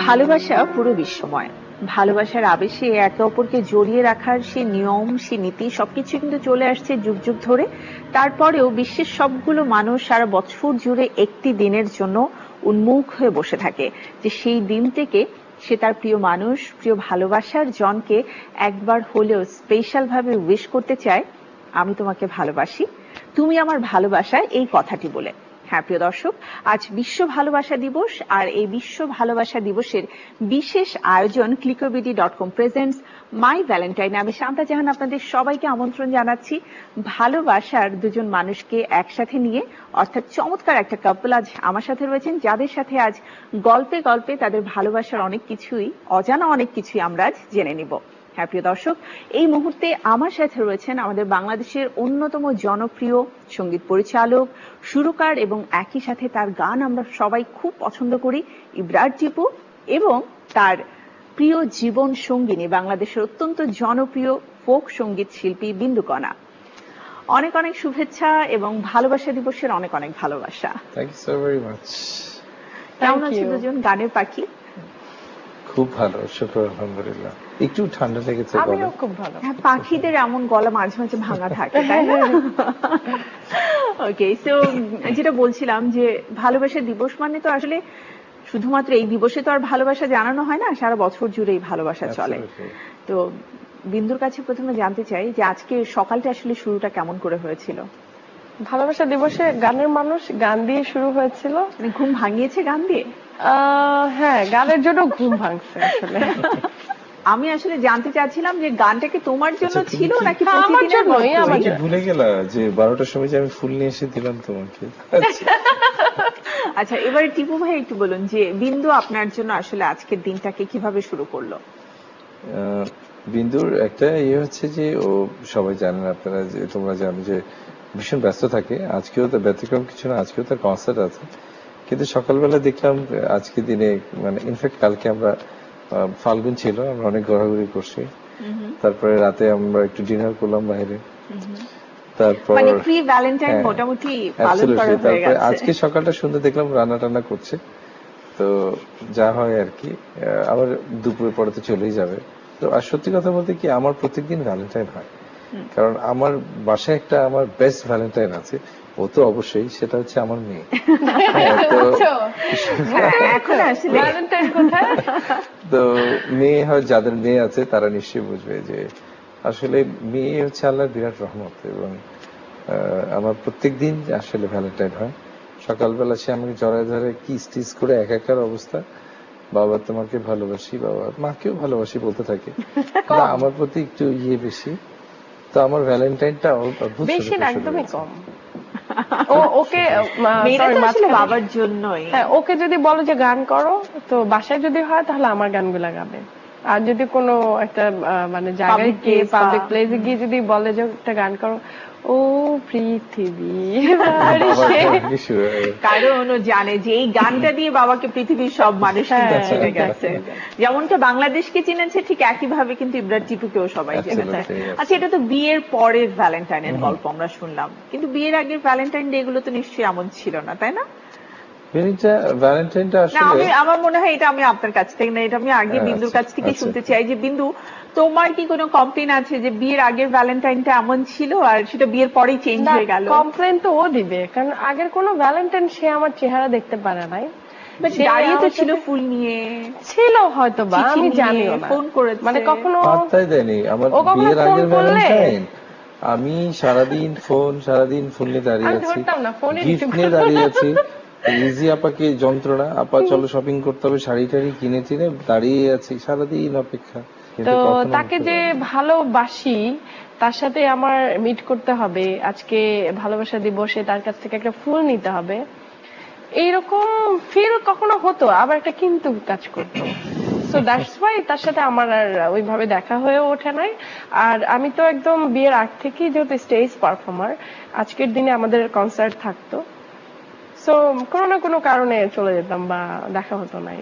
ভালোবাসা পুরো বিশ্বময়। ভালোবাসার আবেশে একে অপরকে জড়িয়ে রাখার সে নিয়ম, সে নীতি সবকিছু কিন্তু চলে আসছে যুগ যুগ ধরে। তারপরেও বিশ্বের সবগুলো মানুষ সারা বছর জুড়ে একটি দিনের জন্য উন্মুখ হয়ে বসে থাকে, যে সেই দিনটিকে সে তার প্রিয় মানুষ, প্রিয় ভালোবাসার জনকে একবার হলেও স্পেশাল ভাবে উইশ করতে চায়, আমি তোমাকে ভালোবাসি, তুমি আমার ভালোবাসা, এই কথাটি বলে। হ্যাঁ প্রিয় দর্শক, আজ বিশ্ব ভালোবাসা দিবস, আর এই বিশ্ব ভালোবাসা দিবসের বিশেষ আয়োজন clickobd.com প্রেজেন্টস মাই ভ্যালেন্টাইন। আমি শান্তা জাহান আপনাদের সবাইকে আমন্ত্রণ জানাচ্ছি ভালোবাসার দুজন মানুষকে একসাথে নিয়ে, অর্থাৎ চমৎকার একটা কাপল আজ আমার সাথে রয়েছেন, যাদের সাথে আজ গল্পে গল্পে তাদের ভালোবাসার অনেক কিছুই, অজানা অনেক কিছুই আমরা আজ জেনে নিব। হ্যাঁ প্রিয় দর্শক, এই মুহূর্তে আমার সাথে রয়েছেন আমাদের বাংলাদেশের অন্যতম জনপ্রিয় সঙ্গীত পরিচালক, সুরকার এবং একই সাথে তার গান আমরা সবাই খুব পছন্দ করি, ইবরার টিপু, এবং তার প্রিয় জীবন সঙ্গিনী, বাংলাদেশের অত্যন্ত জনপ্রিয় ফোক সঙ্গীত শিল্পী বিন্দু কণা। অনেক অনেক শুভেচ্ছা এবং ভালোবাসা দিবসের অনেক অনেক ভালোবাসা। Thank you so very much. কেমন আছেন দুজন? গানের পাখি খুব ভালো, শুকর আলহামদুলিল্লাহ। একটু ঠান্ডা লেগেছে, আমিও খুব ভালো। হ্যাঁ, পাখিদের এমন গলা মাঝে মাঝে ভাঙা থাকে, তাই না? ওকে, সো যেটা বলছিলাম যে ভালোবাসা দিবস মানে তো আসলে শুধুমাত্র এই দিবসে তো আর ভালোবাসা জানানো হয় না, সারা বছর জুড়ে এই ভালোবাসা চলে। তো বিন্দুর কাছে প্রথমে জানতে চাই যে আজকে সকালটা আসলে শুরুটা কেমন করে হয়েছিল? ভালোবাসা দিবসে গানের মানুষ, গান দিয়ে শুরু হয়েছিল। মানে ঘুম ভাঙিয়েছে গান দিয়ে? হ্যাঁ, গানের জন্য ঘুম ভাঙছে আসলে। আমি আসলে জানতে চাচ্ছিলাম যে গানটা কি তোমার জন্য ছিল নাকি আমার জন্যই? আমার ভুলে গেলা যে 12টার সময় যে আমি ফুল নিয়ে এসে দিলাম তোমাকে। আচ্ছা, এবারে টিপু ভাই একটু বলুন যে বিন্দু আপনার জন্য আসলে আজকের দিনটাকে কিভাবে শুরু করলো? বিন্দুর একটা হচ্ছে যে ও, সবাই জানেন আপনারা, যে তোমরা জানো যে ভীষণ ব্যস্ত থাকে। আজকেও তো ব্যতিক্রম কিছু না, আজকেও তার কনসার্ট আছে। কিন্তু সকালবেলা দেখলাম আজকে দিনে, মানে ইনফ্যাক্ট কালকে আমরা ফাল্গুন ছিল, আমরা অনেক ঘোরাঘুরি করছি, তারপরে রাতে আমরা একটু ডিনার করলাম বাইরে, তারপর মানে প্রি ভ্যালেন্টাইন মোটামুটি পালন করা হয়ে গেছে। আজকে সকালটা সুন্দর দেখলাম রান্না টান্না করছে, তো যা হয় আর কি। আবার দুপুরের পরে তো চলেই যাবে। তো আর সত্যি কথা বলতে কি, আমার প্রত্যেকদিন ভ্যালেন্টাইন হয়, কারণ আমার বাসায় একটা আমার বেস্ট ভ্যালেন্টাইন আছে, ও তো অবশ্যই, সেটা হচ্ছে আমার মেয়ে। তো মেয়ে হয়, যাদের মেয়ে আছে তারা নিশ্চয়ই বুঝবে যে আসলে মেয়ে হচ্ছে আল্লাহর বিরাট রহমত। এবং আমার প্রত্যেক দিন আসলে ভ্যালেন্টাইন হয়। সকালবেলা সে আমাকে জড়ায় ধরে কিস টিস করে একাকার অবস্থা, বাবা তোমাকে ভালোবাসি, বাবা মাকেও ভালোবাসি বলতে থাকে। আমার প্রতি একটু বেশি, তো আমার ভ্যালেন্টাইনটা বেশি না, একদমই কম। ওকে বাবার জন্যই। ওকে যদি বলো যে গান করো, তো বাসায় যদি হয় তাহলে আমার গানগুলা গাবে। আর যদি কোনো একটা মানে জায়গায় গিয়ে, পাবলিক প্লেসে গিয়ে যদি বলে যে একটা গান করো, ও পৃথিবী, কারণ ও জানে যে এই গানটা দিয়ে বাবাকে পৃথিবীর সব মানুষ চিনে গেছে। যেমনটা বাংলাদেশকে চিনেছে, ঠিক একই ভাবে কিন্তু ইবরার টিপুকেও সবাই জেনেছে। আচ্ছা, এটা তো বিয়ের পরের ভ্যালেন্টাইনের গল্প আমরা শুনলাম, কিন্তু বিয়ের আগের ভ্যালেন্টাইন ডে গুলো তো নিশ্চয়ই এমন ছিল না, তাই না? ভ্যালেন্টাইনটা আসলে আমার মনে হয় এটা আমি আপনার কাছ থেকে না, এটা আমি আগে বিন্দুর কাছ থেকে শুনতে চাই যে বিন্দু, তোমার কি কোনো কমপ্লেন আছে যে বিয়ের আগের ভ্যালেন্টাইনটা এমন ছিল আর সেটা বিয়ের পরেই চেঞ্জ হয়ে গেল? কমপ্লেন তো ও দিবে, কারণ আগের কোনো ভ্যালেন্টাইন সে আমার চেহারা দেখতে পারে নাই। দাঁড়িয়ে তো ছিল ফুল নিয়ে, ছিল হয়তো বা, আমি জানিও না, ফোন করেছে, মানে কখনো পাত্তাই দেয়নি আমার বিয়ের আগের ভ্যালেন্টাইন। আমি সারাদিন ফোন নিয়ে দাঁড়িয়ে আছি, গিফট নিয়ে দাঁড়িয়ে আছি। ইজি আপাকে যন্ত্রণা, আপা চলো শপিং করতে হবে, শাড়ি টাড়ি কিনে টিনে দাঁড়িয়ে আছি সারাদিন অপেক্ষা। তো তাকে যে ভালোবাসি, তার সাথে আমার মিট করতে হবে, আজকে ভালোবাসা দিবসে তার কাছ থেকে একটা ফুল নিতে হবে, এইরকম ফিল কখনো হতো, আবার একটা কিন্তু কাজ করতো। সো দ্যাটস ওয়াই তার সাথে আমার আর ওইভাবে দেখা হয়ে ওঠে নাই। আর আমি তো একদম বিয়ের আগ থেকেই যেহেতু স্টেজ পারফর্মার, আজকের দিনে আমাদের কনসার্ট থাকতো, সো কোনো না কোনো কারণে চলে যেতাম বা দেখা হতো নাই।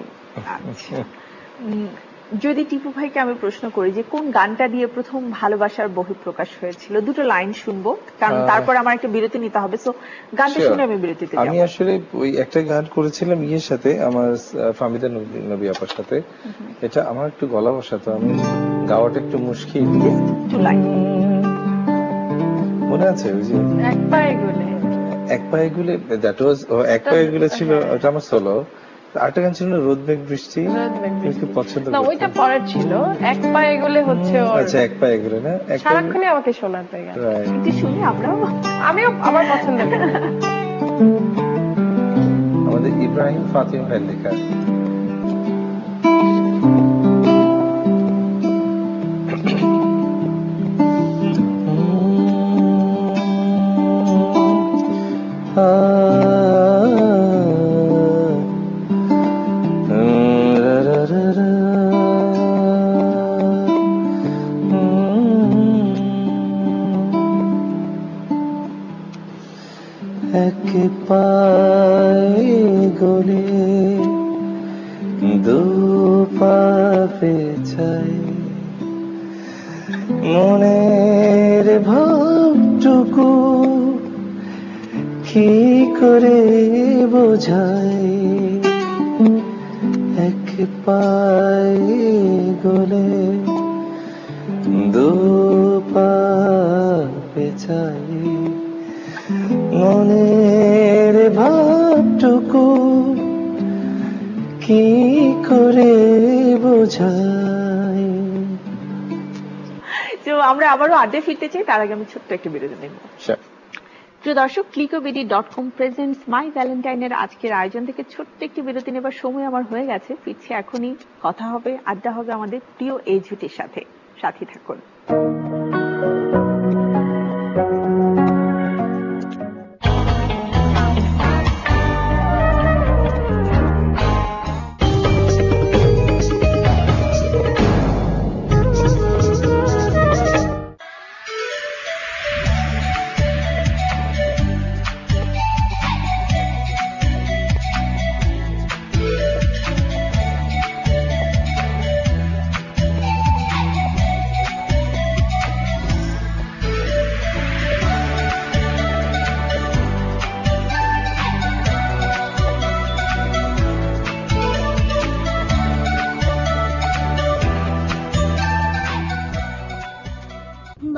যদি টিপু ভাইকে আমি প্রশ্ন করি যে কোন গানটা দিয়ে প্রথম ভালোবাসার বহিঃপ্রকাশ হয়েছিল, দুটো লাইন শুনবো, কারণ তারপর আমার একটা বিরতি নিতে হবে। সো গানটা Sure. শুনে আমি বিরতিতে আমি যাব। আসলে ওই একটা গান করেছিলাম ইয়ের সাথে, আমার ফাহমিদা নবী আপার সাথে। এটা আমার একটু গলা বসা, তো আমি গাওয়াটা একটু মুশকিল। টু লাইন মনে আছে ওই যে এক পায়ে গলে। এক পায়ে গুলে, দ্যাট ওয়াজ এক পায়ে গুলে ছিল, হ্যাঁ। ওটা আমার সোলো। আরেকটা গান ছিল রোদ মেঘ বৃষ্টি, রোদ মেঘ তুমি বৃষ্টি। খুব পছন্দ না করতে। ওইটা পরের ছিল, এক পায়ে গলে হচ্ছে ওর আচ্ছা এক পায়ে গুলে না, এক পায়ে সারাক্ষণই আমাকে শোনাতে গান। রাইট। একটু শুনি আমরাও। আমিও আমার পছন্দ করি। আমাদের ইব্রাহিম ফাতিম ভাই লেখা। এক পায়ে গলে দু পা পেছাই, মনের ভাবটুকু কি করে বোঝাই, এক পায়ে গলে দু পা পেছাই, মনের ভাবটুকু কি করে বোঝাই। তো আমরা আবারও আড্ডায় ফিরতে চাই, তার আগে আমি ছোট্ট একটা বিরতি নেব। প্রিয় দর্শক, clickobd.com প্রেজেন্টস মাই ভ্যালেন্টাইনের আজকের আয়োজন থেকে ছোট্ট একটি বিরতি নেবার সময় আমার হয়ে গেছে। ফিরছি এখনই, কথা হবে, আড্ডা হবে আমাদের প্রিয় এই জুটির সাথে। সাথে থাকুন।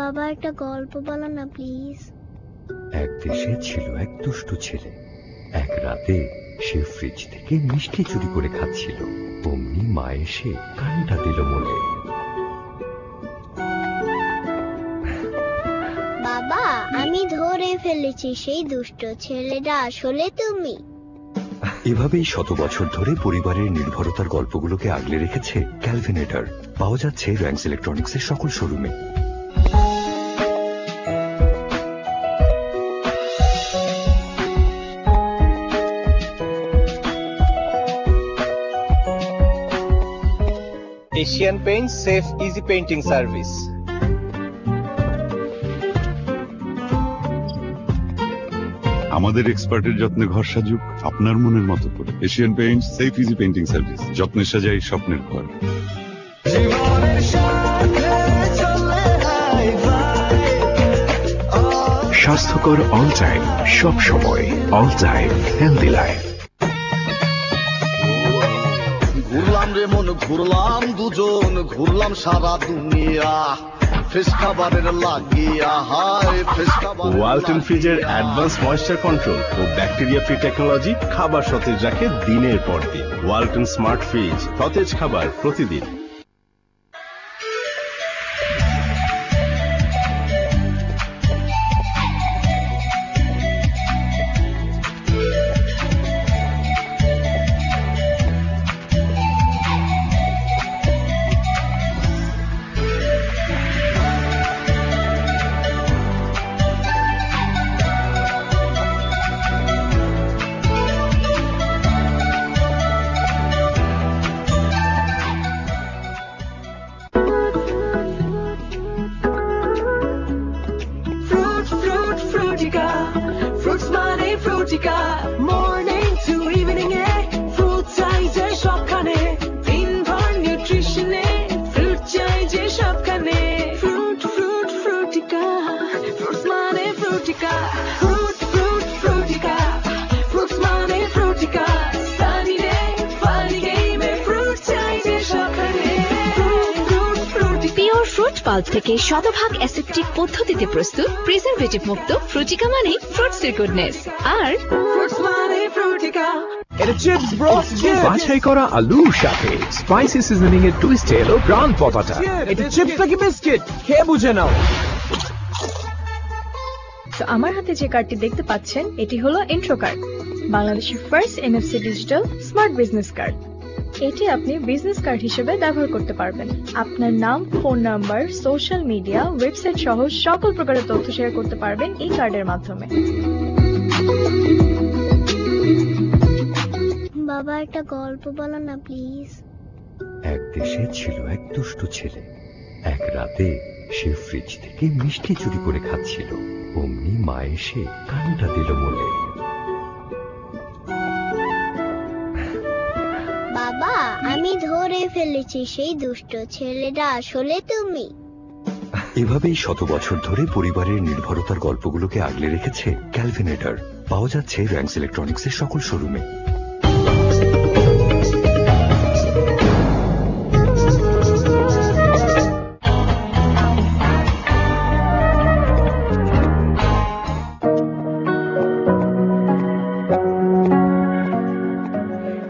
বাবা একটা গল্প বলো না প্লিজ। এক দেশে ছিল এক দুষ্টু ছেলে। এক রাতে সে ফ্রিজ থেকে মিষ্টি চুরি করে খাচ্ছিল, অমনি মা এসে কানটা দিল মনে। বাবা আমি ধরে ফেলেছি সেই দুষ্ট ছেলেটা আসলে তুমি। এভাবেই শত বছর ধরে পরিবারের নির্ভরতার গল্পগুলোকে আগলে রেখেছে ক্যালভিনেটর। পাওয়া যাচ্ছে র্যাঙ্কস ইলেকট্রনিক্সের সকল শোরুমে। Asian paint safe easy painting service. আমাদের এক্সপার্টের যত্নে ঘর সাজুক আপনার মনের মতো করে। Asian paint safe easy painting service, যত্নে সাজাই স্বপ্নের ঘর। স্বাস্থ্যকর অল টাইম, সব সময় অল টাইম হেলদি লাইফ। ঘুরলাম রে মন ঘুরলাম দুজন, ঘুরলাম সারা দুনিয়া ফ্রেশ খাবারের লাগিয়া। হায় ফ্রেশ খাবার। ওয়ালটন ফ্রিজের অ্যাডভান্স ময়েশ্চার কন্ট্রোল ও ব্যাকটেরিয়া ফ্রি টেকনোলজি খাবার সতেজ রাখে দিনের পর দিন। ওয়ালটন স্মার্ট ফ্রিজ, সতেজ খাবার প্রতিদিন। Frutica, Frutica, fruits মানে Frutica, sunny day, funny game, fruit চাইছে সকালে, পিওর ফ্রুট পাল্প থেকে শতভাগ অ্যাসেপ্টিক পদ্ধতিতে প্রস্তুত প্রিজারভেটিভ মুক্ত ফ্রুটিকা মানে ফ্রুটসের গুডনেস। আর fruits মানে Frutica। এটা চিপস ব্রো, বাছাই করা আলুর সাথে স্পাইসি সিজনিং এর টুইস্ট এলো ব্রাউন পপাটা। এটা চিপস নাকি বিস্কিট খেয়ে বুঝে নাও। তো আমার হাতে যে কার্ডটি দেখতে পাচ্ছেন এটি হলো ইন্ট্রো কার্ড, বাংলাদেশের first NFC digital smart business card. এটি আপনি বিজনেস কার্ড হিসেবে ব্যবহার করতে পারবেন। আপনার নাম, phone number, social media, website সহ সকল প্রকারের তথ্য শেয়ার করতে পারবেন এই কার্ডের মাধ্যমে। বাবা একটা গল্প বলো না প্লিজ। এক দেশে ছিল এক দুষ্ট ছেলে। এক রাতে সে ফ্রিজ থেকে মিষ্টি চুরি করে খাচ্ছিল। অমনি মা এসে কানটা দিল বলে, বাবা আমি ধরে ফেলেছি সেই দুষ্ট ছেলেটা আসলে তুমি। এভাবেই শত বছর ধরে পরিবারের নির্ভরতার গল্পগুলোকে আগলে রেখেছে ক্যালভিনেটর। পাওয়া যাচ্ছে র্যাঙ্কস ইলেকট্রনিক্সের সকল শোরুমে।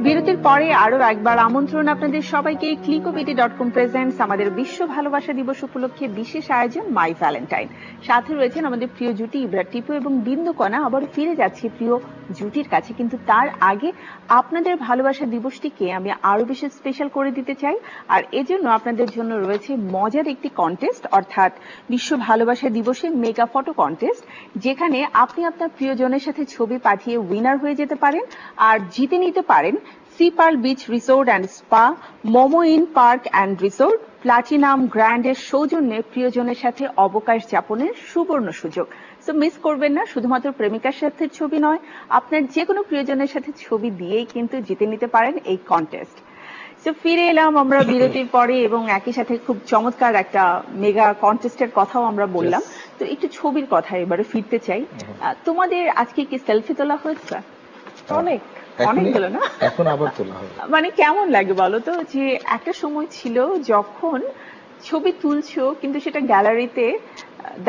বিরতির পরে আরো একবার আমন্ত্রণ আপনাদের সবাইকে clickobit.com প্রেজেন্টস আমাদের বিশ্ব ভালোবাসা দিবস উপলক্ষে বিশেষ আয়োজন মাই ভ্যালেন্টাইন। সাথে রয়েছেন আমাদের প্রিয় জুটি ইবরা টিপু এবং বিন্দুকণা। আবার ফিরে যাচ্ছি প্রিয় জুটির কাছে, কিন্তু তার আগে আপনাদের ভালোবাসা দিবসটিকে আমি আরো বেশি স্পেশাল করে দিতে চাই। আর এজন্য আপনাদের জন্য রয়েছে মজার একটি কন্টেস্ট, অর্থাৎ বিশ্ব ভালোবাসা দিবসে মেগা ফটো কন্টেস্ট, যেখানে আপনি আপনার প্রিয়জনের সাথে ছবি পাঠিয়ে উইনার হয়ে যেতে পারেন আর জিতে নিতে পারেন Sea Pearl Beach Resort and Spa, Momo Inn Park and Resort, Platinum গ্র্যান্ডের সৌজন্যে প্রিয়জনের সাথে অবকাশ যাপনের সুবর্ণ সুযোগ। সো মিস করবেন না। শুধুমাত্র প্রেমিকার সাথে ছবি নয়, আপনার যে কোনো প্রিয়জনের সাথে ছবি দিয়েই কিন্তু জিতে নিতে পারেন এই কন্টেস্ট। সো ফিরে এলাম আমরা বিরতির পরে এবং একই সাথে খুব চমৎকার একটা মেগা কন্টেস্টের কথাও আমরা বললাম। তো একটু ছবির কথা এবারে ফিরতে চাই। তোমাদের আজকে কি সেলফি তোলা হয়েছে? অনেক অনেকগুলো না? এখন আবার তোলা হবে। মানে কেমন লাগে বলো তো, যে একটা সময় ছিল যখন ছবি তুলছো কিন্তু সেটা গ্যালারিতে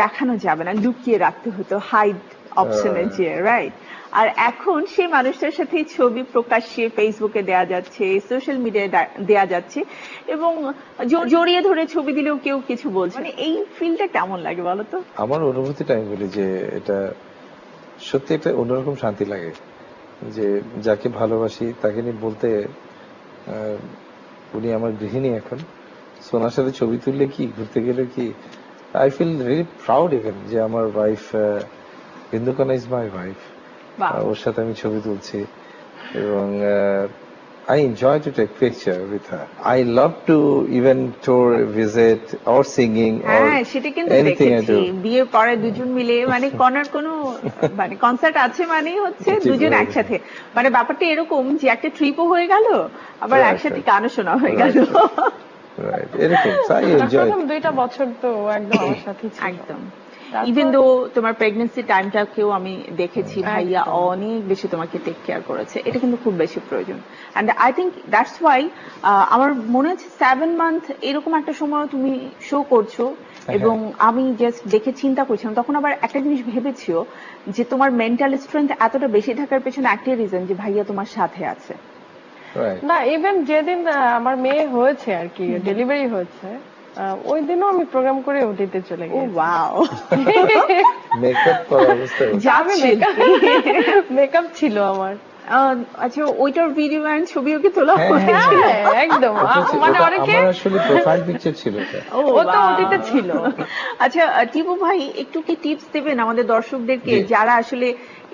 দেখানো যাবে না, লুকিয়ে রাখতে হতো হাইড অপশনে যে, রাইট? আর এখন সেই মানুষটার সাথে ছবি প্রকাশ্যে ফেসবুকে দেয়া যাচ্ছে, সোশ্যাল মিডিয়ায় দেয়া যাচ্ছে এবং জড়িয়ে ধরে ছবি দিলেও কেউ কিছু বলছে। মানে এই ফিলটা কেমন লাগে বলো তো? আমার অনুভূতিটা আমি বলি যে এটা সত্যি একটা অন্যরকম শান্তি লাগে, যে যাকে ভালোবাসি তাকে নিয়ে বলতে, উনি আমার গৃহিণী এখন, সোনার সাথে ছবি তুললে কি, ঘুরতে গেলে কি, I feel really proud even যে আমার wife Bindukona is my wife, ওর সাথে আমি ছবি তুলছি এবং I enjoy to take picture with her. I love to even tour, visit or singing or সেটা কিন্তু anything I দেখেছি do. বিয়ের পরে দুজন মিলে, মানে কনার কোনো মানে কনসার্ট আছে মানেই হচ্ছে দুজন একসাথে, মানে ব্যাপারটা এরকম যে একটা ট্রিপও হয়ে গেল আবার একসাথে গানও শোনা হয়ে গেল। Right, এরকম I enjoy. প্রথম 2টা বছর তো একদম আমার সাথে ছিল। একদম। ইভেন দো তোমার প্রেগন্যান্সি টাইমটাকেও আমি দেখেছি ভাইয়া অনেক বেশি তোমাকে টেক কেয়ার করেছে, এটা কিন্তু খুব বেশি প্রয়োজন। And I think that's why আমার মনে হচ্ছে 7 মান্থ এরকম একটা সময় তুমি শো করছো এবং আমি জাস্ট দেখে চিন্তা করছিলাম, তখন আবার একটা জিনিস ভেবেছিও যে তোমার মেন্টাল স্ট্রেংথ এতটা বেশি থাকার পেছনে একটাই রিজন যে ভাইয়া তোমার সাথে আছে। না, ইভেন যেদিন আমার মেয়ে হয়েছে আর কি, ডেলিভারি হয়েছে, ওই দিনও আমি প্রোগ্রাম করে ওটিতে চলে গেছি। ওয়াও, মেকআপ করা অবস্থায় যাবে মেকআপ ছিল আমার। আচ্ছা, ওইটার ভিডিও এন্ড ছবিও কি তোলা হয়েছিল? একদম, মানে অনেকে আমার আসলে প্রোফাইল পিকচার ছিল এটা। ও তো ওটিতে ছিল। আচ্ছা টিপু ভাই, একটু কি টিপস দেবেন আমাদের দর্শকদেরকে যারা আসলে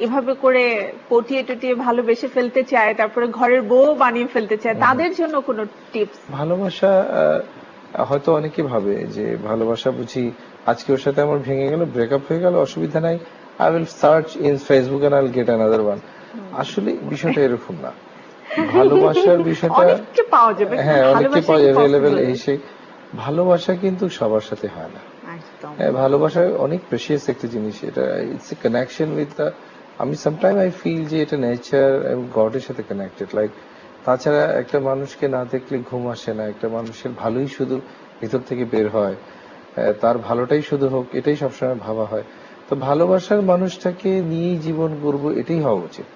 এভাবে করে পটিয়ে টটিয়ে ভালোবেসে ফেলতে চায়, তারপরে ঘরের বউ বানিয়ে ফেলতে চায়, তাদের জন্য কোনো টিপস? ভালোবাসা হয়তো অনেকে ভাবে যে ভালোবাসা বুঝি আজকে ওর সাথে আমার ভেঙে গেল, ব্রেকআপ হয়ে গেল, অসুবিধা নাই, I will search in Facebook and I will get another one. আসলে বিষয়টা এরকম না। ভালোবাসার বিষয়টা অনেককে পাওয়া যাবে, হ্যাঁ অনেককে পাওয়া যাবে, অ্যাভেলেবেল এসে ভালোবাসা কিন্তু সবার সাথে হয় না। একদম ভালোবাসা অনেক প্রেশিয়াস একটা জিনিস, এটা it's a connection with the, আমি সামটাইম আই ফিল যে এটা নেচার এবং গডের সাথে কানেক্টেড। লাইক তাছাড়া একটা মানুষকে না দেখলে ঘুম আসে না, একটা মানুষের ভালোই শুধু ভিতর থেকে বের হয়, তার ভালোটাই শুধু হোক এটাই সবসময় ভাবা হয়। তো ভালোবাসার মানুষটাকে নিয়েই জীবন গড়বো এটাই হওয়া উচিত,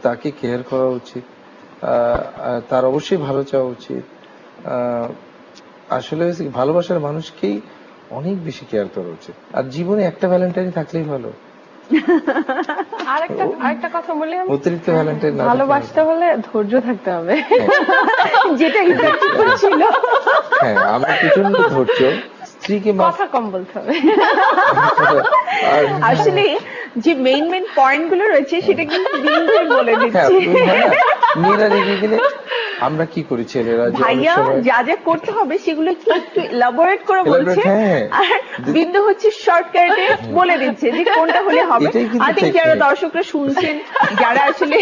তাকে কেয়ার করা উচিত, তার অবশ্যই ভালো চাওয়া উচিত। আসলে ভালোবাসার মানুষকেই অনেক বেশি কেয়ার করা উচিত, আর জীবনে একটা ভ্যালেন্টাইন থাকলেই ভালো। আরেকটা কথা বলি, অতিরিক্ত ভ্যালেন্টাইন না, ভালোবাসতে হলে ধৈর্য থাকতে হবে, যেটা ইম্প্র্যাকটিক্যাল ছিল। হ্যাঁ, আমার প্রচন্ড ধৈর্য, স্ত্রীকে কথা কম বলতে হবে। আসলে যে মেইন পয়েন্ট গুলো রয়েছে সেটা কিন্তু দিনকে বলে দিচ্ছি। মেয়েরা রেগে গেলে আমরা কি করি ছেলেরা, ভাইয়া যা যা করতে হবে সেগুলো একটু এলাবোরেট করে বলছে, আর বিন্দু হচ্ছে শর্টকাটে বলে দিচ্ছে যে কোনটা হলে হবে। আই থিংক যারা দর্শকরা শুনছেন, যারা আসলে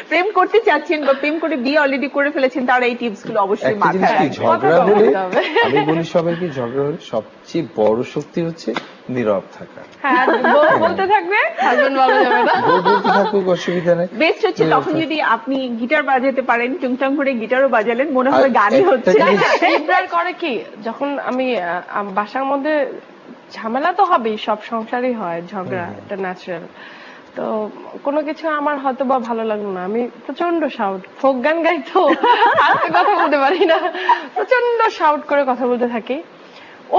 প্রেম করতে চাচ্ছেন বা প্রেম করে বিয়ে অলরেডি করে ফেলেছেন, তারা এই টিপস গুলো অবশ্যই মাথায় রাখবেন। ঝগড়া হলে আমি বলি সবাইকে, ঝগড়া হলে সবচেয়ে বড় শক্তি হচ্ছে নীরব থাকা। হ্যাঁ, বলতে থাকবে, হাজবেন্ড বলা যাবে না, বলতে থাকুক, অসুবিধা নেই। বেস্ট হচ্ছে তখন যদি আপনি গিটার বাজাতে পারেন, টুংটাং করে গিটারও বাজালেন, মনে হবে গানই হচ্ছে। ইব্রার করে কি, যখন আমি বাসার মধ্যে ঝামেলা তো হবেই, সব সংসারই হয় ঝগড়া, এটা ন্যাচারাল। তো কোনো কিছু আমার হয়তো বা ভালো লাগলো না, আমি প্রচন্ড শাউট, ফোক গান গাই তো আস্তে কথা বলতে পারি না, প্রচন্ড শাউট করে কথা বলতে থাকি।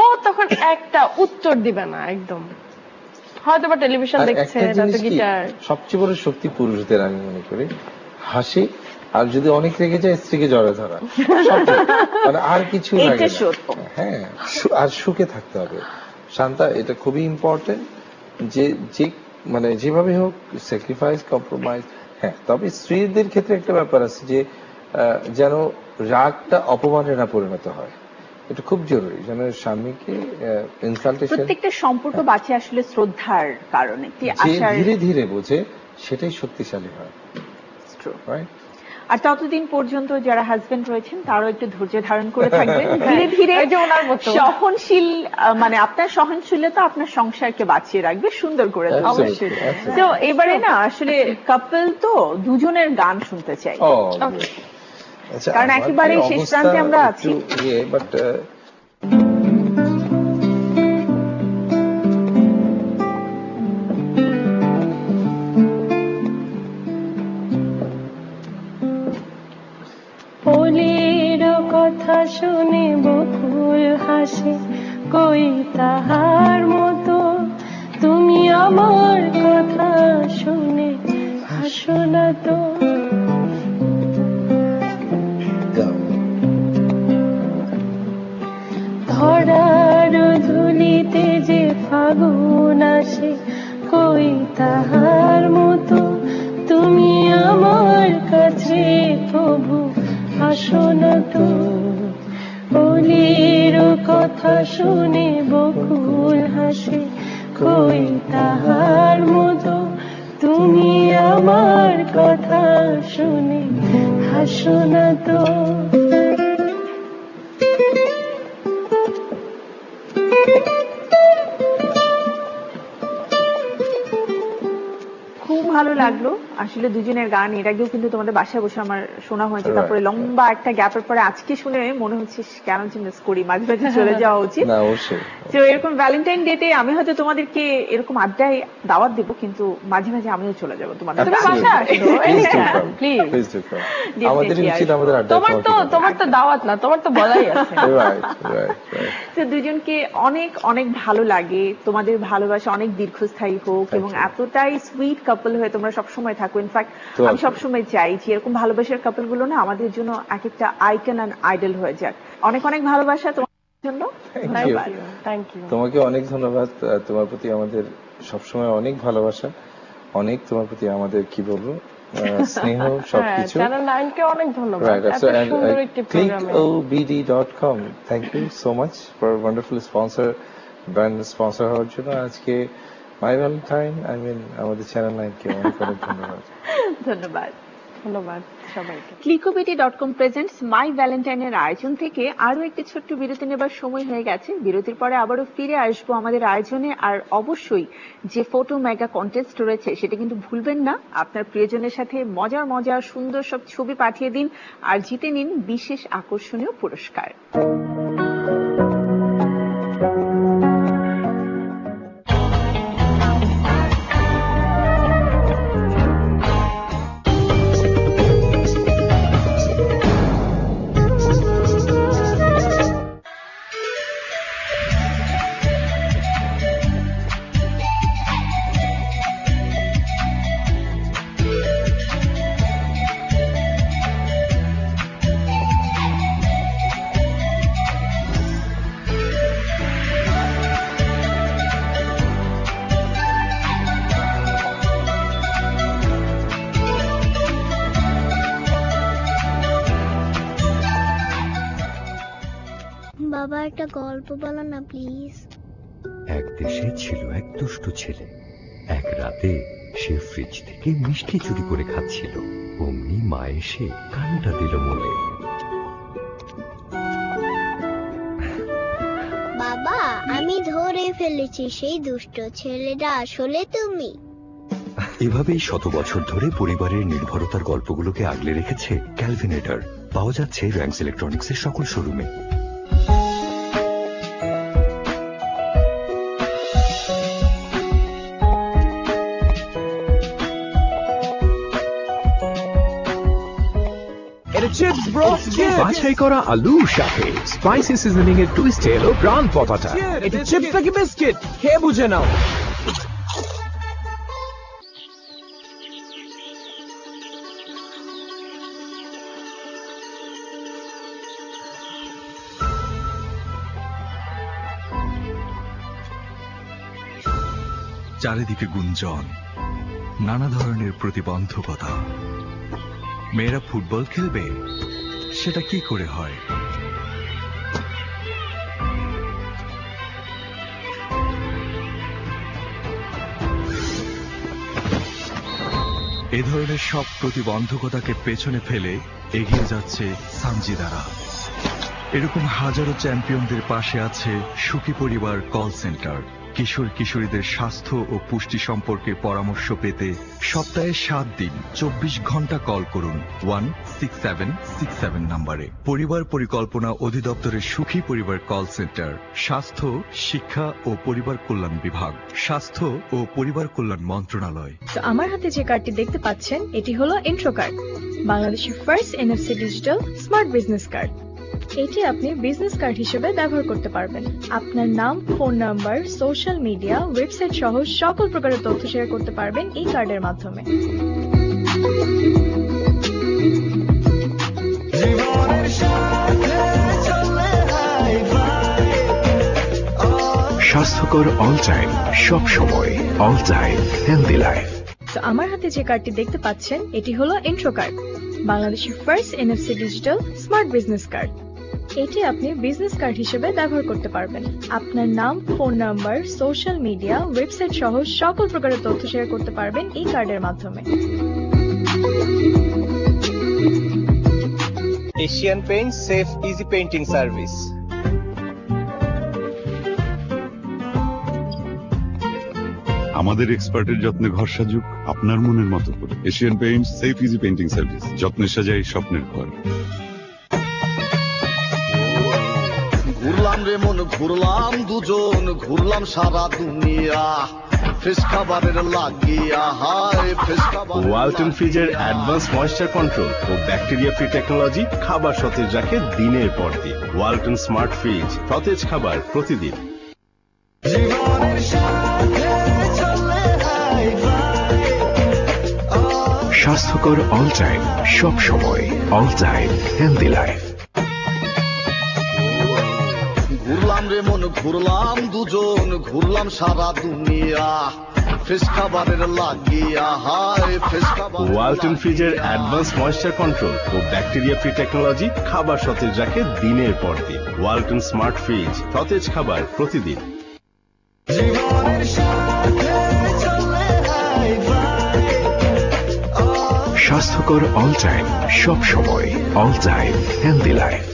ও তখন একটা উত্তর দিবে না, একদম হয়তো বা টেলিভিশন দেখছে, তাতে গিটার। সবচেয়ে বড় শক্তি পুরুষদের আমি মনে করি হাসি, আর যদি অনেক রেগে যায় স্ত্রীকে জড়ে ধরা, মানে আর কিছু লাগে না। হ্যাঁ, আর সুখে থাকতে হবে, শান্তা, এটা খুবই ইম্পর্টেন্ট। যে মানে যেভাবে হোক স্যাক্রিফাইস, কম্প্রোমাইজ। হ্যাঁ, তবে স্ত্রীদের ক্ষেত্রে একটা ব্যাপার আছে যে যেন রাগটা অপমানে না পরিণত হয়, এটা খুব জরুরি, যেন স্বামীকে ইনসাল্টেশন। প্রত্যেকটা সম্পর্ক বাঁচে আসলে শ্রদ্ধার কারণে, ধীরে ধীরে বোঝে সেটাই শক্তিশালী হয়। আর ততদিন পর্যন্ত যারা হাজবেন্ড রয়েছেন তারাও একটু ধৈর্য ধারণ করে থাকবেন, ধীরে ধীরে সহনশীল, মানে আপনার সহনশীলতা আপনার সংসারকে বাঁচিয়ে রাখবে, সুন্দর করে। তো এবারে না আসলে কাপল তো দুজনের গান শুনতে চাই, কারণ একেবারে শেষ প্রান্তে আমরা আছি। বলির কথা শুনে বকুল হাসে, কই তাহার মতো তুমি আমার কথা শুনে হাসো না তো। ধরার ধুলিতে যে ফাগুন আসে, কই তাহার মতো তুমি আমার কাছে তবু হাসো না তো। বলির কথা শুনে বকুল হাসে, কই তাহার মতো তুমি আমার কথা শুনে হাসো না তো। খুব ভালো লাগলো আসলে দুজনের গান। এর আগেও কিন্তু তোমাদের বাসায় বসে আমার শোনা হয়েছে, তারপরে লম্বা একটা গ্যাপের পরে আজকে শুনে মনে হচ্ছে কেন যে মিস করি, মাঝে মাঝে চলে যাওয়া উচিত। তো এরকম ভ্যালেন্টাইন ডেতে আমি হয়তো তোমাদেরকে এরকম আড্ডায় দাওয়াত দেবো, কিন্তু মাঝে মাঝে আমিও চলে যাবো তোমাদের বাসায়। তোমার তো দাওয়াত না, তোমার তো বলাই আছে। তো দুজনকে অনেক অনেক ভালো লাগে, তোমাদের ভালোবাসা অনেক দীর্ঘস্থায়ী হোক এবং এতটাই সুইট কাপল হয়ে তোমরা সবসময় থাকো। ইনফ্যাক্ট আমি সবসময় চাই যে এরকম ভালোবাসার কাপল গুলো না আমাদের জন্য এক একটা আইকন অ্যান্ড আইডল হয়ে যাক। অনেক অনেক ভালোবাসা তোমার জন্য। তোমাকে অনেক ধন্যবাদ, তোমার প্রতি আমাদের সবসময় অনেক ভালোবাসা, অনেক তোমার প্রতি আমাদের কি বলবো স্নেহ, সবকিছু। চ্যানেল 9 কে অনেক ধন্যবাদ, এত সুন্দর একটি প্রোগ্রামে। clickobd.com, thank you so much for wonderful sponsor, brand sponsor হওয়ার জন্য। আজকে মাই ভ্যালেন্টাইন, আমাদের চ্যানেল 9 কে অনেক অনেক ধন্যবাদ। ধন্যবাদ। ধন্যবাদ সবাইকে। clickobity.com প্রেজেন্টস মাই ভ্যালেন্টাইনের আয়োজন থেকে আরো একটি ছোট্ট বিরতি নেবার সময় হয়ে গেছে। বিরতির পরে আবারও ফিরে আসবো আমাদের আয়োজনে। আর অবশ্যই যে ফটো মেগা কন্টেস্ট রয়েছে সেটা কিন্তু ভুলবেন না। আপনার প্রিয়জনের সাথে মজার মজার সুন্দর সব ছবি পাঠিয়ে দিন আর জিতে নিন বিশেষ আকর্ষণীয় পুরস্কার। বাবা একটা গল্প বলো না প্লিজ। এক দেশে ছিল এক দুষ্ট ছেলে। এক রাতে সে ফ্রিজ থেকে মিষ্টি চুরি করে খাচ্ছিল। অমনি মা এসে কানটা দিল মনে। বাবা আমি ধরে ফেলেছি সেই দুষ্ট ছেলেটা আসলে তুমি। এভাবেই শত বছর ধরে পরিবারের নির্ভরতার গল্পগুলোকে আগলে রেখেছে ক্যালভিনেটর। পাওয়া যাচ্ছে র্যাঙ্কস ইলেকট্রনিক্সের সকল শোরুমে। Chips bro, বাছাই করা আলুর সাথে স্পাইসি সিজনিং এর টুইস্ট এলো প্রাণ পতাটা। এটা চিপস নাকি বিস্কিট খেয়ে বুঝে নাও। চারিদিকে গুঞ্জন, নানা ধরনের প্রতিবন্ধকতা। মেয়েরা ফুটবল খেলবে, সেটা কি করে হয়? এ ধরনের সব প্রতিবন্ধকতাকে পেছনে ফেলে এগিয়ে যাচ্ছে সানজিদারা। এরকম হাজারো চ্যাম্পিয়নদের পাশে আছে সুখী পরিবার কল সেন্টার। কিশোর কিশোরীদের স্বাস্থ্য ও পুষ্টি সম্পর্কে পরামর্শ পেতে সপ্তাহে 7 দিন 24 ঘন্টা কল করুন 16767 নম্বরে। পরিবার পরিকল্পনা অধিদপ্তরের সুখী পরিবার কল সেন্টার, স্বাস্থ্য, শিক্ষা ও পরিবার কল্যাণ বিভাগ, স্বাস্থ্য ও পরিবার কল্যাণ মন্ত্রণালয়। তো আমার হাতে যে কার্ডটি দেখতে পাচ্ছেন এটি হলো ইন্ট্রো কার্ড, বাংলাদেশের first NFC digital smart business card. এটি আপনি বিজনেস কার্ড হিসেবে ব্যবহার করতে পারবেন। আপনার নাম, phone number, social media, website সহ সকল প্রকারের তথ্য শেয়ার করতে পারবেন এই কার্ডের মাধ্যমে। স্বাস্থ্যকর অল টাইম, সব সময় অল টাইম হেলদি লাইফ। তো আমার হাতে যে কার্ডটি দেখতে পাচ্ছেন এটি হলো ইন্ট্রো কার্ড, বাংলাদেশের first NFC digital smart business card. এটি আপনি বিজনেস কার্ড হিসেবে ব্যবহার করতে পারবেন। আপনার নাম, phone number, social media, website সহ সকল প্রকারের তথ্য শেয়ার করতে পারবেন এই কার্ডের মাধ্যমে। Asian paint safe easy painting service. আমাদের এক্সপার্টের যত্নে ঘর সাজুক আপনার মনের মতো করে। Asian paint safe easy painting service, যত্নে সাজাই স্বপ্নের ঘর। ঘুরলাম রে মন ঘুরলাম দুজন, ঘুরলাম সারা দুনিয়া ফ্রেশ খাবারের লাগিয়া। হায় ফ্রেশ খাবার। ওয়ালটন ফ্রিজের অ্যাডভান্স ময়েশ্চার কন্ট্রোল ও ব্যাকটেরিয়া ফ্রি টেকনোলজি খাবার সতেজ রাখে দিনের পর দিন। ওয়ালটন স্মার্ট ফ্রিজ, সতেজ খাবার প্রতিদিন। স্বাস্থ্যকর অল টাইম, সব সময় অল টাইম হেলদি লাইফ। ঘুরলাম রে মন ঘুরলাম দুজন, ঘুরলাম সারা দুনিয়া ফ্রেশ খাবারের লাগিয়া। হায় ফ্রেশ খাবার। ওয়ালটন ফ্রিজের অ্যাডভান্স ময়েশ্চার কন্ট্রোল ও ব্যাকটেরিয়া ফ্রি টেকনোলজি খাবার সতেজ রাখে দিনের পর দিন। ওয়ালটন স্মার্ট ফ্রিজ, সতেজ খাবার প্রতিদিন। স্বাস্থ্যকর অল টাইম, সব সময় অল টাইম হেলদি লাইফ।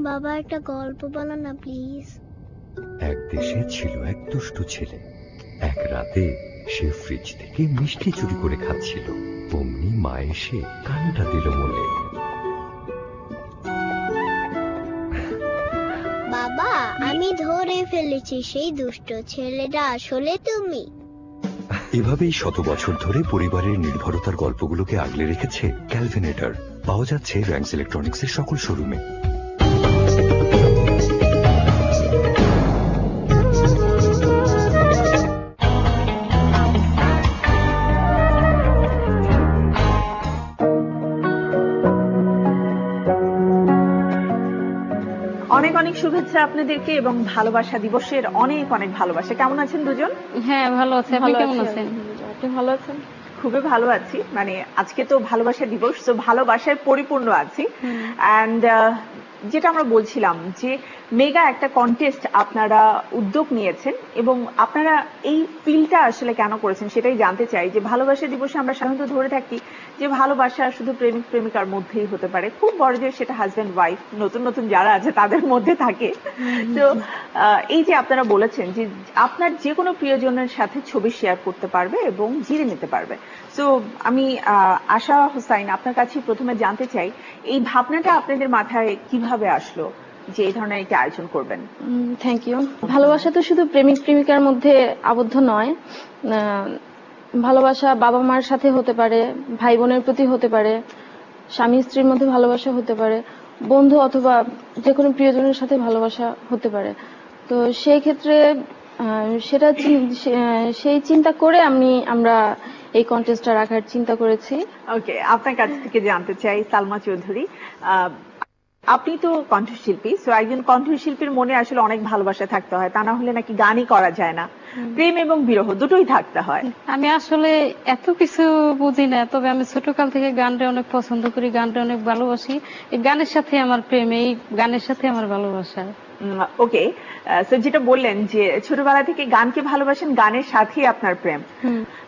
বাবা একটা গল্প বলো না প্লিজ। এক দেশে ছিল এক দুষ্ট ছেলে। এক রাতে সে ফ্রিজ থেকে মিষ্টি চুরি করে খাচ্ছিল। অমনি মা এসে কানটা দিল মনে। বাবা আমি ধরে ফেলেছি সেই দুষ্ট ছেলেটা আসলে তুমি। এভাবেই শত বছর ধরে পরিবারের নির্ভরতার গল্পগুলোকে আগলে রেখেছে ক্যালভিনেটর। পাওয়া যাচ্ছে র্যাঙ্কস ইলেকট্রনিক্সের সকল শোরুমে। অনেক অনেক শুভেচ্ছা আপনাদেরকে এবং ভালোবাসা দিবসের অনেক অনেক ভালোবাসা। কেমন আছেন দুজন? হ্যাঁ ভালো আছি, আপনি কেমন আছেন? আপনি ভালো আছেন? খুবই ভালো আছি। মানে আজকে তো ভালোবাসা দিবস, তো ভালোবাসায় পরিপূর্ণ আছি। অ্যান্ড যেটা আমরা বলছিলাম যে মেগা একটা কন্টেস্ট আপনারা উদ্যোগ নিয়েছেন এবং আপনারা এই ফিলটা আসলে কেন করেছেন সেটাই জানতে চাই। যে ভালোবাসা দিবসে আমরা সাধারণত ধরে থাকি যে ভালোবাসা শুধু প্রেমিক প্রেমিকার মধ্যেই হতে পারে, খুব বড় যে সেটা হাজব্যান্ড ওয়াইফ নতুন নতুন যারা আছে তাদের মধ্যে থাকে। তো এই যে আপনারা বলেছেন যে আপনার যে কোনো প্রিয়জনের সাথে ছবি শেয়ার করতে পারবে এবং জিরে নিতে পারবে। তো আমি আশা হোসাইন আপনার কাছে প্রথমে জানতে চাই এই ভাবনাটা আপনাদের মাথায় কিভাবে আসলো যে এই ধরনের একটা আয়োজন করবেন? Thank you. ভালোবাসা তো শুধু প্রেমিক প্রেমিকার মধ্যে আবদ্ধ নয়, ভালোবাসা বাবা মার সাথে হতে পারে, ভাই বোনের প্রতি হতে পারে, স্বামী স্ত্রীর মধ্যে ভালোবাসা হতে পারে, বন্ধু অথবা যে কোনো প্রিয়জনের সাথে ভালোবাসা হতে পারে। তো সেই ক্ষেত্রে সেটা সেই চিন্তা করে আমরা এই কন্টেস্টটা রাখার চিন্তা করেছি। ওকে, আপনার কাছ থেকে জানতে চাই সালমা চৌধুরী, আপনি তো কণ্ঠশিল্পী, সো একজন কণ্ঠশিল্পীর মনে আসলে অনেক ভালোবাসা থাকতে হয়, তা না হলে নাকি গানই করা যায় না, প্রেম এবং বিরহ দুটোই থাকতে হয়। আমি আসলে এত কিছু বুঝি না, তবে আমি ছোটকাল থেকে গানটা অনেক পছন্দ করি, গানটা অনেক ভালোবাসি। এই গানের সাথে আমার প্রেম, এই গানের সাথে আমার ভালোবাসা। ওকে, সো যেটা বললেন যে ছোটবেলা থেকে গানকে ভালোবাসেন, গানের সাথেই আপনার প্রেম,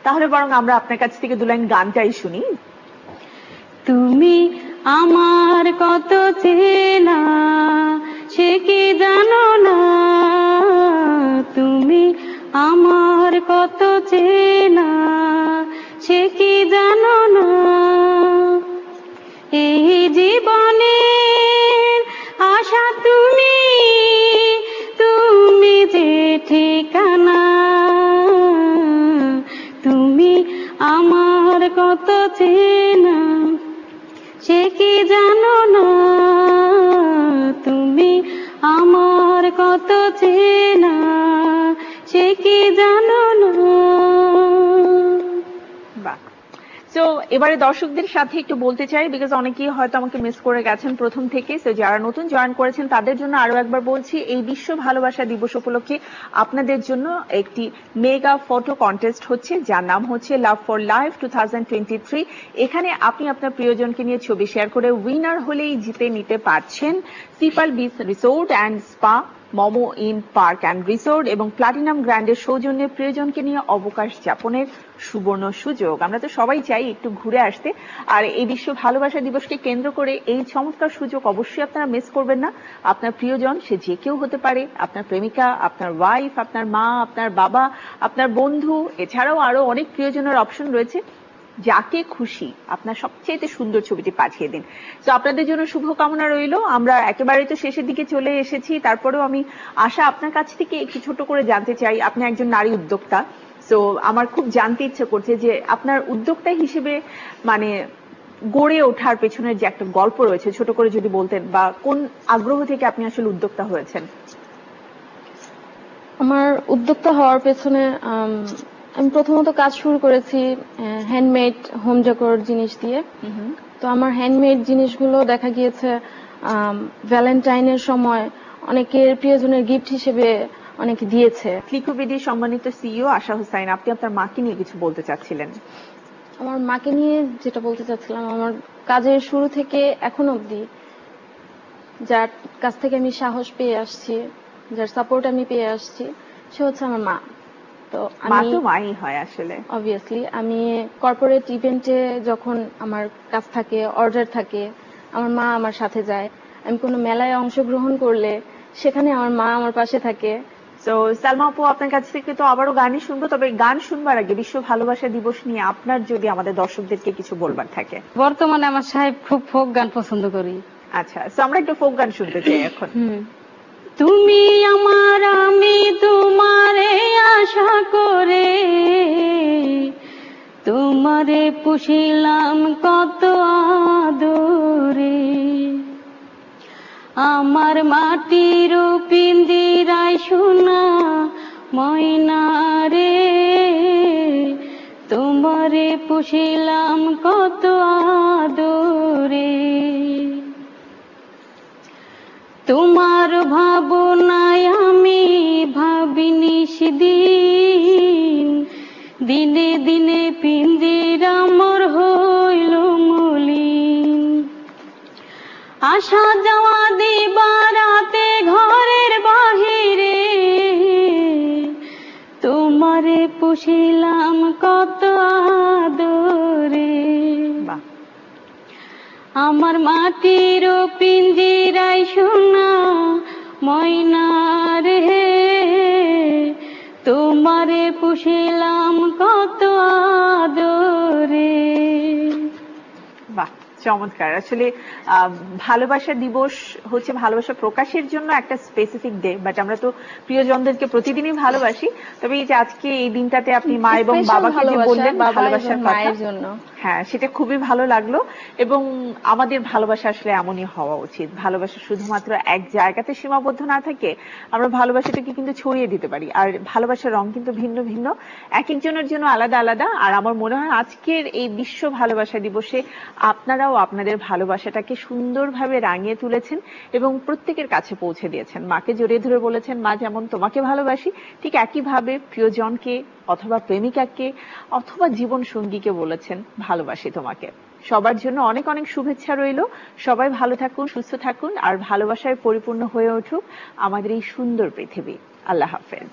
তাহলে বরং আমরা আপনার কাছ থেকে 2 লাইন গানটাই শুনি। তুমি আমার কত চেনা সে কি জানো না, তুমি আমার কত চেনা সে কি জানো না, এই জীবনের আশা তুমি, তুমি যে ঠিকানা, তুমি আমার কত চেনা সে কি জানো না, তুমি আমার কত চেনা সে কি জানো না। তো এবারে দর্শকদের সাথে একটু বলতে চাই, বিকজ অনেকেই হয়তো আমাকে মিস করে গেছেন প্রথম থেকে, তো যারা নতুন জয়েন করেছেন তাদের জন্য আরো একবার বলছি, এই বিশ্ব ভালোবাসা দিবস উপলক্ষে আপনাদের জন্য একটি মেগা ফটো কন্টেস্ট হচ্ছে, যার নাম হচ্ছে লাভ ফর লাইফ 2023। এখানে আপনি আপনার প্রিয়জনকে নিয়ে ছবি শেয়ার করে উইনার হলেই জিতে নিতে পারছেন Sea Pearl Beach Resort and Spa, Momo Inn Park and Resort এবং প্লাটিনাম গ্র্যান্ডের সৌজন্যে প্রিয়জনকে নিয়ে অবকাশ যাপনের সুবর্ণ সুযোগ। আমরা তো সবাই চাই একটু ঘুরে আসতে, আর এই বিশ্ব ভালোবাসা দিবসকে কেন্দ্র করে এই চমৎকার সুযোগ অবশ্যই আপনারা মিস করবেন না। আপনার প্রিয়জন সে যে কেউ হতে পারে, আপনার প্রেমিকা, আপনার ওয়াইফ, আপনার মা, আপনার বাবা, আপনার বন্ধু, এছাড়াও আরো অনেক প্রিয়জনের অপশন রয়েছে। যাকে খুশি আপনার সবচেয়ে সুন্দর ছবিটি পাঠিয়ে দিন। তো আপনাদের জন্য শুভকামনা রইল। আমরা একেবারে তো শেষের দিকে চলে এসেছি, তারপরেও আমি আশা আপনার কাছ থেকে একটু ছোট করে জানতে চাই, আপনি একজন নারী উদ্যোক্তা, তো আমার খুব জানতে ইচ্ছে করছে যে আপনার উদ্যোক্তা হিসেবে মানে গড়ে ওঠার পেছনের যে একটা গল্প রয়েছে ছোট করে যদি বলতেন, বা কোন আগ্রহ থেকে আপনি আসলে উদ্যোক্তা হয়েছেন? আমার উদ্যোক্তা হওয়ার পেছনে আমি প্রথমত কাজ শুরু করেছি হ্যান্ডমেড হোম ডেকোর জিনিস দিয়ে। তো আমার হ্যান্ডমেড জিনিসগুলো দেখা গিয়েছে ভ্যালেন্টাইনের সময় অনেকের প্রিয়জনের গিফট হিসেবে অনেকে দিয়েছে। ক্লিকোবিডি সম্মানিত সিইও আশা হুসাইন, আপনি আপনার মাকে নিয়ে কিছু বলতে চাচ্ছিলেন। আমার মাকে নিয়ে যেটা বলতে চাচ্ছিলাম, আমার কাজের শুরু থেকে এখন অবধি যার কাছ থেকে আমি সাহস পেয়ে আসছি, যার সাপোর্ট আমি পেয়ে আসছি, সে হচ্ছে আমার মা। তো মা তো মাই হয় আসলে। অবভিয়াসলি আমি কর্পোরেট ইভেন্টে যখন আমার কাজ থাকে, অর্ডার থাকে, আমার মা আমার সাথে যায়। আমি কোনো মেলায় অংশগ্রহণ করলে সেখানে আমার মা আমার পাশে থাকে। তো সালমা আপু, আপনার কাছ থেকে তো আবারও গানই শুনবো, তবে গান শুনবার আগে বিশ্ব ভালোবাসা দিবস নিয়ে আপনার যদি আমাদের দর্শকদেরকে কিছু বলবার থাকে। বর্তমানে আমার সাহেব খুব ফোক গান পছন্দ করি। আচ্ছা, তো আমরা একটু ফোক গান শুনতে চাই এখন। তুমি আমার আমি তোমারে আশা করে, তোমারে পুষিলাম কত আদরে, আমার মাটির পিঞ্জিরায় সোনা ময়না রে, তোমারে পুষিলাম কত আদরে, তোমার ভাবনায় আমি ভাবিনি সেদিন, দিনে দিনে পিঞ্জিরা মোর হইল মলিন, আসা যাওয়া দিবারাতে ঘরের বাহিরে, তোমারে পুষিলাম কত আদরে, আমার মাটির পিঞ্জিরায় সোনা ময়না রে, তোমারে পুষিলাম কত আদরে। বাহ, চমৎকার। আসলে ভালোবাসা দিবস হচ্ছে ভালোবাসা প্রকাশের জন্য একটা স্পেসিফিক ডে, বাট আমরা তো প্রিয়জনদেরকে প্রতিদিনই ভালোবাসি। তবে এই যে আজকে এই দিনটাতে আপনি মা এবং বাবাকে যে বললেন ভালোবাসার কথা, হ্যাঁ, সেটা খুবই ভালো লাগলো। এবং আমাদের ভালোবাসা আসলে এমনই হওয়া উচিত। ভালোবাসা শুধুমাত্র এক জায়গাতে সীমাবদ্ধ না থাকে, আমরা ভালোবাসাটাকে কিন্তু ছড়িয়ে দিতে পারি। আর ভালোবাসার রং কিন্তু ভিন্ন ভিন্ন, এক একজনের জন্য আলাদা আলাদা। আর আমার মনে হয় আজকের এই বিশ্ব ভালোবাসা দিবসে আপনারাও আপনাদের ভালোবাসাটাকে সুন্দরভাবে রাঙিয়ে তুলেছেন এবং প্রত্যেকের কাছে পৌঁছে দিয়েছেন। মাকে জড়িয়ে ধরে বলেছেন, মা যেমন তোমাকে ভালোবাসি, ঠিক একইভাবে প্রিয়জনকে অথবা প্রেমিকাকে অথবা জীবন সঙ্গীকে বলেছেন ভালোবাসি তোমাকে। সবার জন্য অনেক অনেক শুভেচ্ছা রইল। সবাই ভালো থাকুন, সুস্থ থাকুন, আর ভালোবাসায় পরিপূর্ণ হয়ে উঠুক আমাদের এই সুন্দর পৃথিবী। আল্লাহ হাফেজ।